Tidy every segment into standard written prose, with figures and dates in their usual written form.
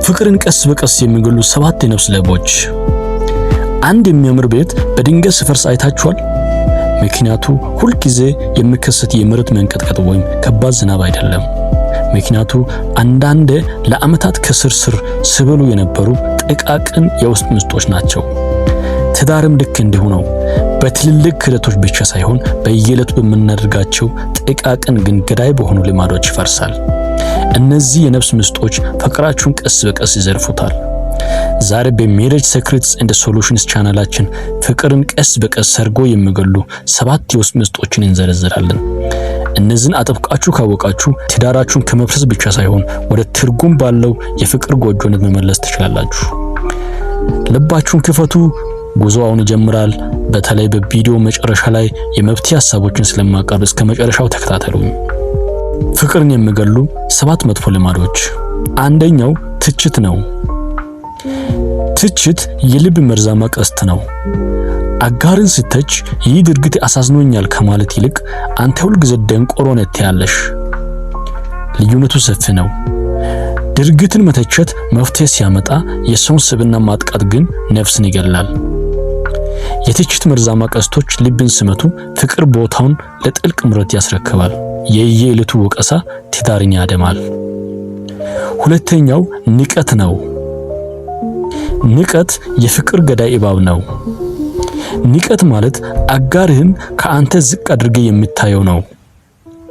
ፍቅርን ቀስ በቀስ የሚገሉ 7 የነፍስ ሌቦች። አንድ የሚያምር ቤት በድንገት ሲፈርስ አይታችኋል? ምክንያቱ ሁልጊዜ የሚከሰት የመሬት መንቀጥቀጥ ወይም ከባድ ዝናብ አይደለም። ምክንያቱ አንዳንዴ ለዓመታት ከስር ሲበሉ የነበሩ ጥቃቅን የውስጥ ምስጦች ናቸው። ትዳርም ልክ እንዲሁ ነው። በትልልቅ ክህደቶች ብቻ ሳይሆን በየዕለቱ በምናደርጋቸው ጥቃቅን ግን ገዳይ በሆኑ ልማዶች ይፈርሳል። እነዚህ የነፍስ ምስጦች ፍቅራችሁን ቀስ በቀስ ይዘርፉታል። ዛሬ በሜሬጅ ሴክሬትስ ኤንድ ሶሉሽንስ ቻናላችን ፍቅርን ቀስ በቀስ ሰርጎ የሚገሉ 7 የውስጥ ምስጦችን እንዘረዝራለን። እነዚህን አጥብቃችሁ ካወቃችሁ ትዳራችሁን ከመፍረስ ብቻ ሳይሆን ወደ ትርጉም ባለው የፍቅር ጎጆነት መመለስ ትችላላችሁ። ልባችሁን ክፈቱ። ጉዞ አሁን ይጀምራል። በተለይ በቪዲዮ መጨረሻ ላይ የመፍትሄ ሐሳቦችን ስለማቀርብ እስከ መጨረሻው ተከታተሉኝ። ፍቅርን የሚገሉ 7 መጥፎ ልማዶች። አንደኛው ትችት ነው። ትችት የልብ መርዛማ ቀስት ነው። አጋርን ስተች ይህ ድርጊት አሳዝኖኛል ከማለት ይልቅ አንተ ሁልጊዜ ደንቆሮ ነህ ትያለሽ። ልዩነቱ ሰፊ ነው። ድርጊትን መተቸት መፍትሄ ሲያመጣ፣ የሰውን ስብዕና ማጥቃት ግን ነፍስን ይገላል። የትችት መርዛማ ቀስቶች ልብን ሲመቱ ፍቅር ቦታውን ለጥልቅ ምሬት ያስረክባል። የየዕለቱ ወቀሳ ትዳርን ያደማል። ሁለተኛው ንቀት ነው። ንቀት የፍቅር ገዳይ እባብ ነው። ንቀት ማለት አጋርህን ከአንተ ዝቅ አድርገህ የምታየው ነው።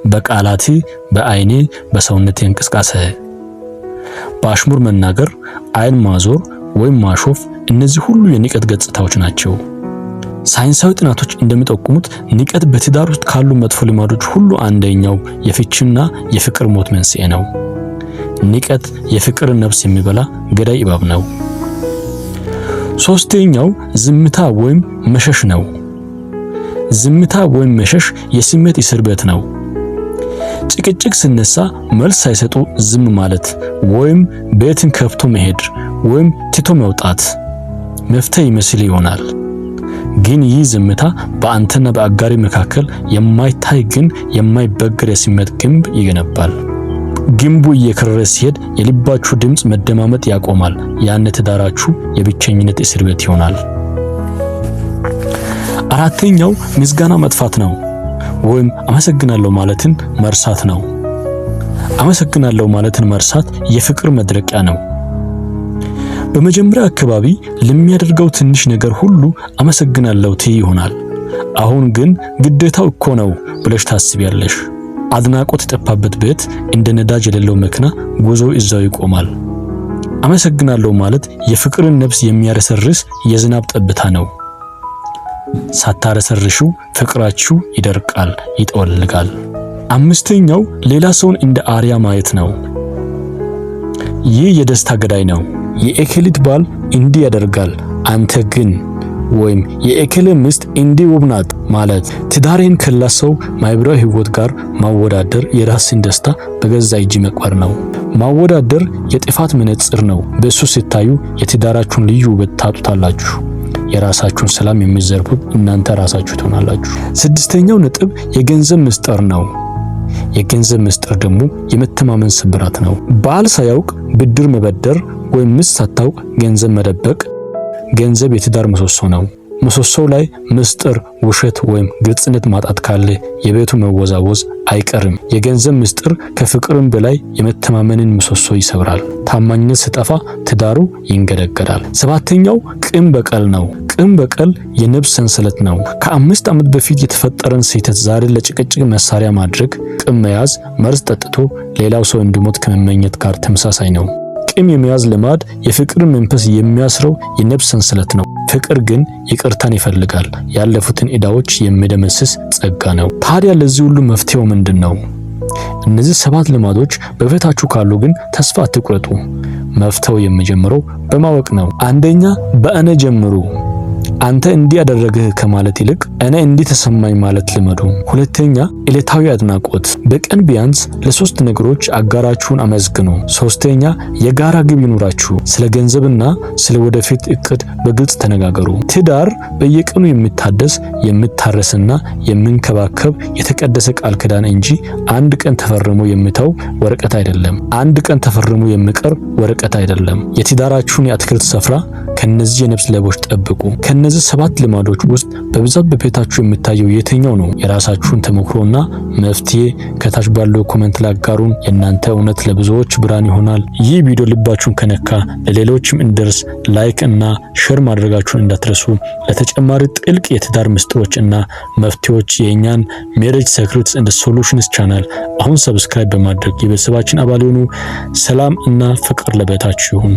በቃላት፣ በአይኔ፣ በሰውነት እንቅስቃሴ። በአሽሙር መናገር፣ አይን ማዞር ወይም ማሾፍ፣ እነዚህ ሁሉ የንቀት ገጽታዎች ናቸው። ሳይንሳዊ ጥናቶች እንደሚጠቁሙት ንቀት በትዳር ውስጥ ካሉ መጥፎ ልማዶች ሁሉ አንደኛው የፍቺና የፍቅር ሞት መንስኤ ነው። ንቀት የፍቅርን ነፍስ የሚበላ ገዳይ እባብ ነው። ሶስተኛው ዝምታ ወይም መሸሽ ነው። ዝምታ ወይም መሸሽ የስሜት እስር ቤት ነው። ጭቅጭቅ ሲነሳ መልስ ሳይሰጡ ዝም ማለት ወይም ቤትን ከፍቶ መሄድ ወይም ትቶ መውጣት መፍትሄ ይመስል ይሆናል። ግን ይህ ዝምታ በአንተና በአጋሪ መካከል የማይታይ ግን የማይበገር የስሜት ግንብ ይገነባል። ግንቡ እየከረረ ሲሄድ የልባችሁ ድምፅ መደማመጥ ያቆማል። ያን ትዳራችሁ የብቸኝነት እስር ቤት ይሆናል። አራተኛው ምስጋና መጥፋት ነው ወይም አመሰግናለሁ ማለትን መርሳት ነው። አመሰግናለሁ ማለትን መርሳት የፍቅር መድረቂያ ነው። በመጀመሪያ አካባቢ ለሚያደርገው ትንሽ ነገር ሁሉ አመሰግናለሁ ትይ ይሆናል። አሁን ግን ግዴታው እኮ ነው ብለሽ ታስቢያለሽ። አድናቆት የጠፋበት ቤት እንደ ነዳጅ የሌለው መኪና ጉዞ እዛው ይቆማል። አመሰግናለሁ ማለት የፍቅርን ነፍስ የሚያረሰርስ የዝናብ ጠብታ ነው። ሳታረሰርሹ ፍቅራችሁ ይደርቃል፣ ይጠወልጋል። አምስተኛው ሌላ ሰውን እንደ አርያ ማየት ነው። ይህ የደስታ ገዳይ ነው። የኤኬሊት ባል እንዲህ ያደርጋል አንተ ግን፣ ወይም የኤኬሌ ሚስት እንዲህ ውብ ናት ማለት ትዳሬን ከላሰው ማህበራዊ ህይወት ጋር ማወዳደር የራስን ደስታ በገዛ እጅ መቅበር ነው። ማወዳደር የጥፋት መነጽር ነው። በእሱ ሲታዩ የትዳራችሁን ልዩ ውበት ታጡታላችሁ። የራሳችሁን ሰላም የሚዘርፉት እናንተ ራሳችሁ ትሆናላችሁ። ስድስተኛው ነጥብ የገንዘብ ምስጢር ነው። የገንዘብ ምስጢር ደግሞ የመተማመን ስብራት ነው። ባል ሳያውቅ ብድር መበደር ወይም ሚስት ሳታውቅ ገንዘብ መደበቅ። ገንዘብ የትዳር ምሰሶ ነው። ምሰሶው ላይ ምስጢር፣ ውሸት ወይም ግልጽነት ማጣት ካለ የቤቱ መወዛወዝ አይቀርም። የገንዘብ ምስጢር ከፍቅርም በላይ የመተማመንን ምሰሶ ይሰብራል። ታማኝነት ሲጠፋ ትዳሩ ይንገደገዳል። ሰባተኛው ቂም በቀል ነው። ቂም በቀል የነፍስ ሰንሰለት ነው። ከ5 ዓመት በፊት የተፈጠረን ስህተት ዛሬ ለጭቅጭቅ መሳሪያ ማድረግ፣ ቂም መያዝ መርዝ ጠጥቶ ሌላው ሰው እንዲሞት ከመመኘት ጋር ተመሳሳይ ነው። ቂም የመያዝ ልማድ የፍቅርን መንፈስ የሚያስረው የነፍስ ሰንሰለት ነው። ፍቅር ግን ይቅርታን ይፈልጋል። ያለፉትን ዕዳዎች የሚደመስስ ጸጋ ነው። ታዲያ ለዚህ ሁሉ መፍትሄው ምንድን ነው? እነዚህ 7 ልማዶች በቤታችሁ ካሉ ግን ተስፋ አትቁረጡ። መፍትሄው የሚጀምረው በማወቅ ነው። አንደኛ በእኔ ጀምሩ። አንተ እንዲህ ያደረግህ ከማለት ይልቅ እኔ እንዲህ ተሰማኝ ማለት ልመዱ። ሁለተኛ ዕለታዊ አድናቆት። በቀን ቢያንስ ለ3 ነገሮች አጋራችሁን አመስግኑ። ሶስተኛ የጋራ ግብ ይኑራችሁ። ስለ ገንዘብና ስለ ወደፊት እቅድ በግልጽ ተነጋገሩ። ትዳር በየቀኑ የሚታደስ የሚታረስና የሚንከባከብ የተቀደሰ ቃል ኪዳን እንጂ አንድ ቀን ተፈርሞ የሚተው ወረቀት አይደለም። አንድ ቀን ተፈርሞ የሚቀር ወረቀት አይደለም። የትዳራችሁን የአትክልት ስፍራ ከነዚህ የነፍስ ሌቦች ጠብቁ። ከነዚህ 7 ልማዶች ውስጥ በብዛት በቤታችሁ የሚታየው የትኛው ነው? የራሳችሁን ተሞክሮና መፍትሄ ከታች ባለው ኮሜንት ላይ አጋሩን። የእናንተ እውነት ለብዙዎች ብርሃን ይሆናል። ይህ ቪዲዮ ልባችሁን ከነካ ለሌሎችም እንዲደርስ ላይክ እና ሼር ማድረጋችሁን እንዳትረሱ። ለተጨማሪ ጥልቅ የትዳር ምስጢሮች እና መፍትሄዎች የእኛን ሜሬጅ ሴክሬትስ ኤንድ ሶሉሽንስ ቻናል አሁን ሰብስክራይብ በማድረግ የቤተሰባችን አባል ይሁኑ። ሰላም እና ፍቅር ለቤታችሁ ይሁን።